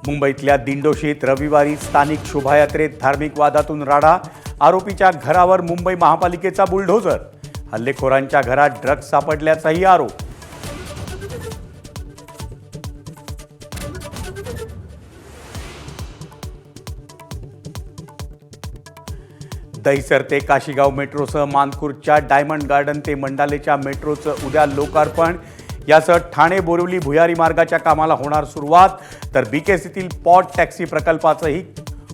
मुंबईतल्या दिंडोशीत रविवारी स्थानिक शोभायात्रेत धार्मिक वादातून राडा, आरोपीच्या घरावर मुंबई महापालिकेचा बुलडोझर, हल्लेखोरांच्या घरात ड्रग्ज सापडल्याचाही आरोप. दहिसर ते काशीगाव मेट्रोसह मानखुर्दच्या डायमंड गार्डन ते मंडालेच्या मेट्रोचं उद्या लोकार्पण. यासह ठाणे बोरिवली भुयारी मार्गाच्या कामाला होणार सुरुवात, तर बीकेसीतील पॉट टॅक्सी प्रकल्पाचंही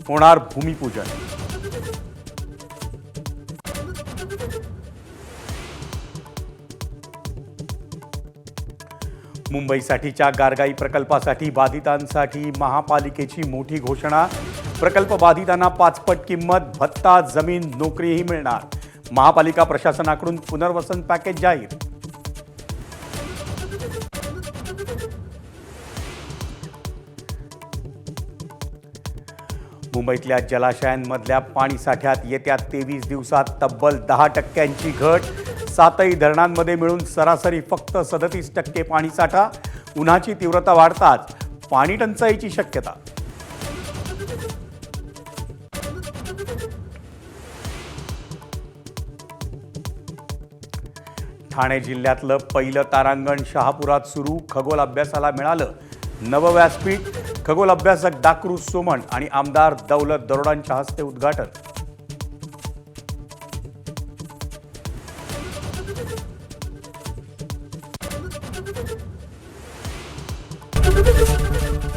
होणार भूमिपूजन. मुंबईसाठीच्या गारगाई प्रकल्पासाठी बाधितांसाठी महापालिकेची मोठी घोषणा. प्रकल्प बाधितांना 5 पट किंमत, भत्ता, जमीन, नोकरीही मिळणार. महापालिका प्रशासनाकडून पुनर्वसन पॅकेज जाहीर. मुंबईतल्या जलाशयांमधल्या पाणीसाठ्यात येत्या 23 दिवसात तब्बल 10% घट. 7ही धरणांमध्ये मिळून सरासरी फक्त 37% पाणीसाठा. उन्हाची तीव्रता वाढताच पाणी टंचाईची शक्यता. ठाणे जिल्ह्यातलं पहिलं तारांगण शहापुरात सुरू. खगोल अभ्यासाला मिळालं नवं व्यासपीठ. खगोल अभ्यासक डाकरू सोमण आणि आमदार दौलत दरोडांच्या हस्ते उद्घाटन.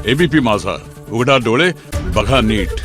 एबीपी माझा, उघडा डोळे बघा नीट.